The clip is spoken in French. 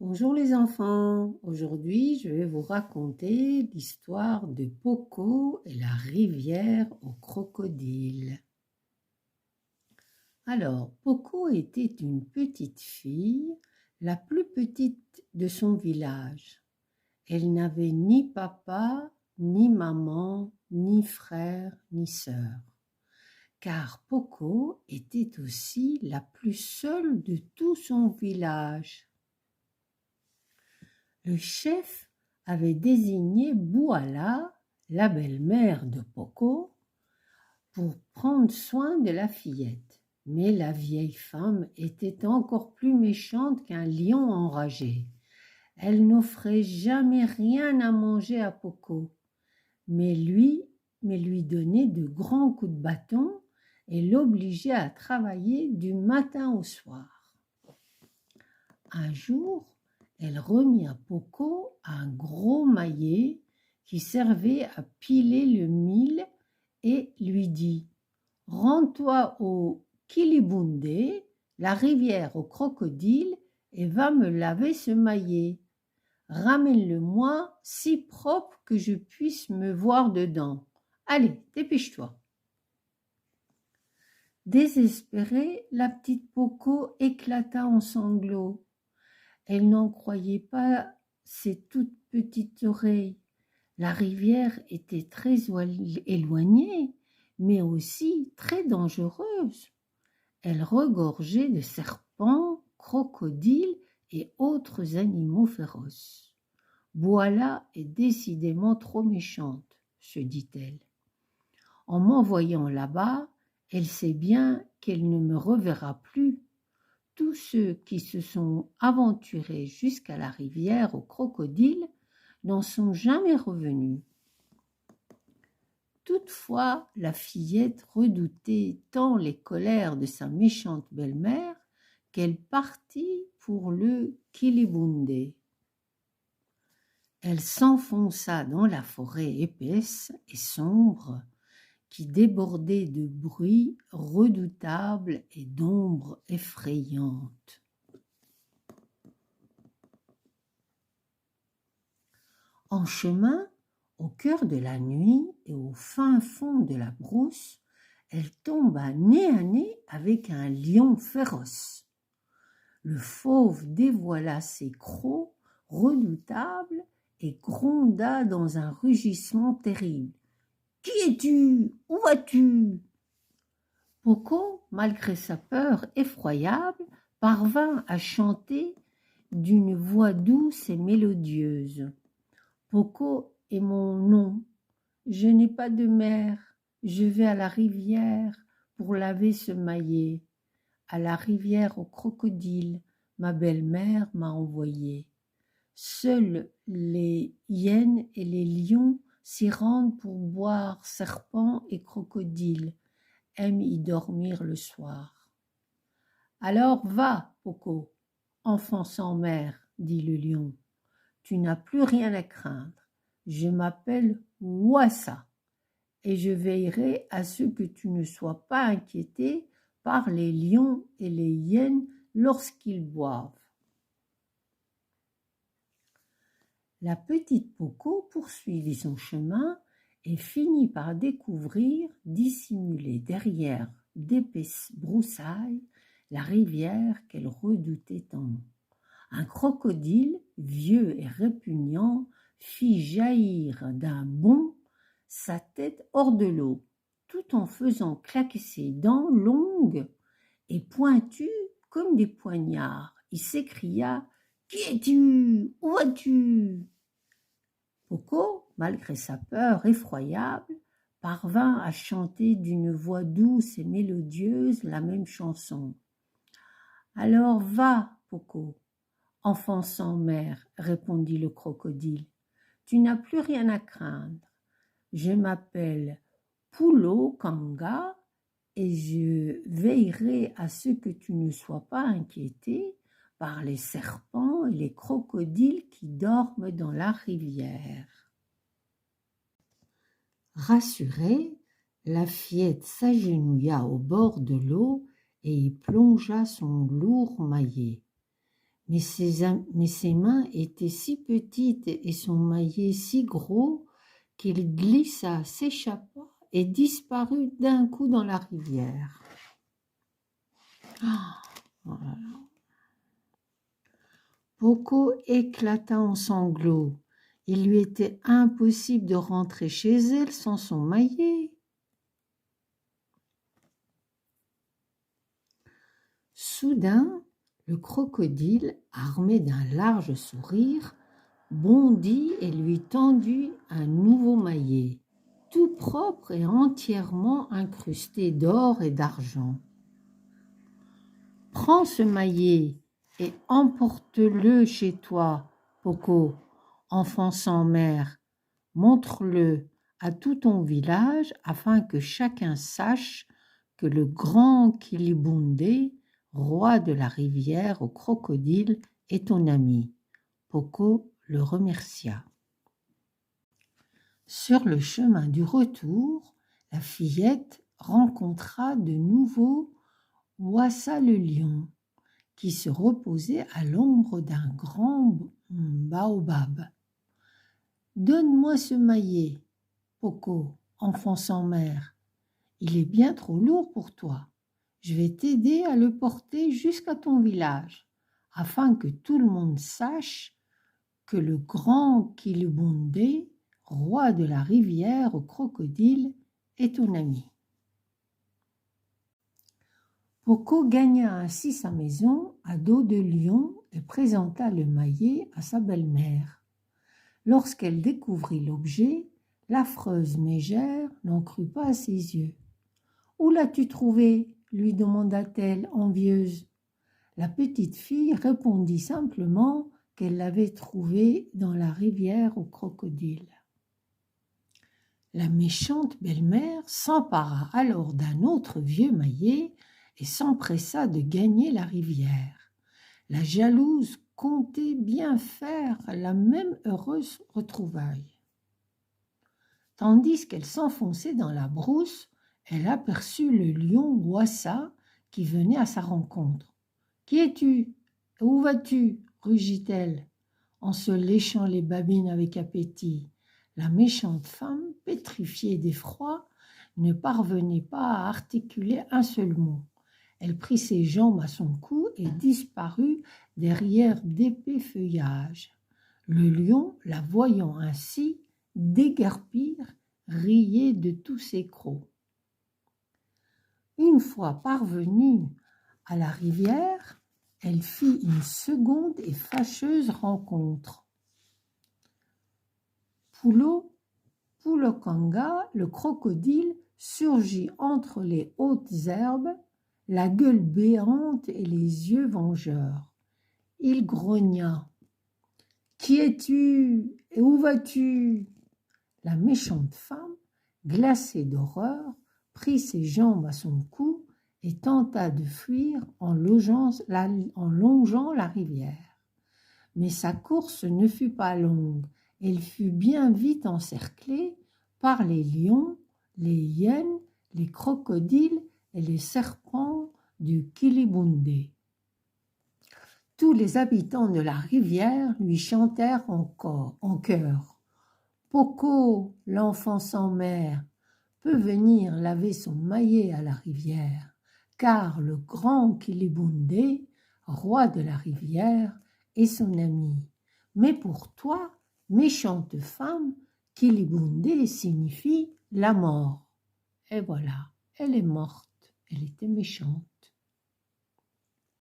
Bonjour les enfants, aujourd'hui je vais vous raconter l'histoire de Poco et la rivière aux crocodiles. Alors, Poco était une petite fille, la plus petite de son village. Elle n'avait ni papa, ni maman, ni frère, ni sœur. Car Poco était aussi la plus seule de tout son village. Le chef avait désigné Bouala, la belle-mère de Poco, pour prendre soin de la fillette. Mais la vieille femme était encore plus méchante qu'un lion enragé. Elle n'offrait jamais rien à manger à Poco, mais lui donnait de grands coups de bâton et l'obligeait à travailler du matin au soir. Un jour, elle remit à Poco un gros maillet qui servait à piler le mil et lui dit « Rends-toi au Kilibundé, la rivière aux crocodiles, et va me laver ce maillet. Ramène-le-moi si propre que je puisse me voir dedans. Allez, dépêche-toi. » Désespérée, la petite Poco éclata en sanglots. Elle n'en croyait pas ses toutes petites oreilles. La rivière était très éloignée, mais aussi très dangereuse. Elle regorgeait de serpents, crocodiles et autres animaux féroces. Voilà est décidément trop méchante, se dit-elle. En m'envoyant là-bas, elle sait bien qu'elle ne me reverra plus. Tous ceux qui se sont aventurés jusqu'à la rivière aux crocodiles n'en sont jamais revenus. Toutefois, la fillette redoutait tant les colères de sa méchante belle-mère qu'elle partit pour le Kilibundé. Elle s'enfonça dans la forêt épaisse et sombre qui débordait de bruits redoutables et d'ombres effrayantes. En chemin, au cœur de la nuit et au fin fond de la brousse, elle tomba nez à nez avec un lion féroce. Le fauve dévoila ses crocs redoutables et gronda dans un rugissement terrible. « Qui es-tu ? Où vas-tu » Poco, malgré sa peur effroyable, parvint à chanter d'une voix douce et mélodieuse. « Poco est mon nom. Je n'ai pas de mère. Je vais à la rivière pour laver ce maillet. À la rivière aux crocodiles, ma belle-mère m'a envoyé. Seuls les hyènes et les lions s'y rendent pour boire serpents et crocodiles, aiment y dormir le soir. » « Alors va, Poco, enfant sans mère, dit le lion. Tu n'as plus rien à craindre. Je m'appelle Ouassa et je veillerai à ce que tu ne sois pas inquiété par les lions et les hyènes lorsqu'ils boivent. » La petite Poco poursuivit son chemin et finit par découvrir, dissimulée derrière d'épaisses broussailles, la rivière qu'elle redoutait tant. Un crocodile, vieux et répugnant, fit jaillir d'un bond sa tête hors de l'eau, tout en faisant claquer ses dents longues et pointues comme des poignards. Il s'écria « Qui es-tu ? Où vas-tu » Poco, malgré sa peur effroyable, parvint à chanter d'une voix douce et mélodieuse la même chanson. « Alors va, Poco, enfant sans mère, répondit le crocodile, tu n'as plus rien à craindre. Je m'appelle Pulo Kanga et je veillerai à ce que tu ne sois pas inquiété par les serpents et les crocodiles qui dorment dans la rivière. » Rassurée, la fillette s'agenouilla au bord de l'eau et y plongea son lourd maillet. mais ses mains étaient si petites et son maillet si gros qu'il glissa, s'échappa et disparut d'un coup dans la rivière. Ah, voilà. Poco éclata en sanglots. Il lui était impossible de rentrer chez elle sans son maillet. Soudain, le crocodile, armé d'un large sourire, bondit et lui tendit un nouveau maillet, tout propre et entièrement incrusté d'or et d'argent. « Prends ce maillet et emporte-le chez toi, Poco, enfant sans mère. Montre-le à tout ton village afin que chacun sache que le grand Kilibundé, roi de la rivière aux crocodiles, est ton ami. » Poco le remercia. Sur le chemin du retour, la fillette rencontra de nouveau Wassa le lion, qui se reposait à l'ombre d'un grand baobab. « Donne-moi ce maillet, Poco, enfant sans mère. Il est bien trop lourd pour toi. Je vais t'aider à le porter jusqu'à ton village, afin que tout le monde sache que le grand Kilibundé, roi de la rivière aux crocodiles, est ton ami. » Poco gagna ainsi sa maison à dos de lion et présenta le maillet à sa belle-mère. Lorsqu'elle découvrit l'objet, l'affreuse mégère n'en crut pas à ses yeux. « Où l'as-tu trouvé ?» lui demanda-t-elle envieuse. La petite fille répondit simplement qu'elle l'avait trouvé dans la rivière aux crocodiles. La méchante belle-mère s'empara alors d'un autre vieux maillet et s'empressa de gagner la rivière. La jalouse comptait bien faire la même heureuse retrouvaille. Tandis qu'elle s'enfonçait dans la brousse, elle aperçut le lion Wassa qui venait à sa rencontre. « Qui es-tu ? Où vas-tu » rugit-elle, en se léchant les babines avec appétit. La méchante femme, pétrifiée d'effroi, ne parvenait pas à articuler un seul mot. Elle prit ses jambes à son cou et disparut derrière d'épais feuillages. Le lion, la voyant ainsi, déguerpir, riait de tous ses crocs. Une fois parvenue à la rivière, elle fit une seconde et fâcheuse rencontre. Pulokanga, le crocodile, surgit entre les hautes herbes, la gueule béante et les yeux vengeurs. Il grogna. « Qui es-tu et où vas-tu » La méchante femme, glacée d'horreur, prit ses jambes à son cou et tenta de fuir en longeant la rivière. Mais sa course ne fut pas longue. Elle fut bien vite encerclée par les lions, les hyènes, les crocodiles et les serpents du Kilibundé. Tous les habitants de la rivière lui chantèrent en chœur. « Poco, l'enfant sans mère, peut venir laver son maillet à la rivière, car le grand Kilibundé, roi de la rivière, est son ami. Mais pour toi, méchante femme, Kilibundé signifie la mort. » Et voilà, elle est morte, elle était méchante.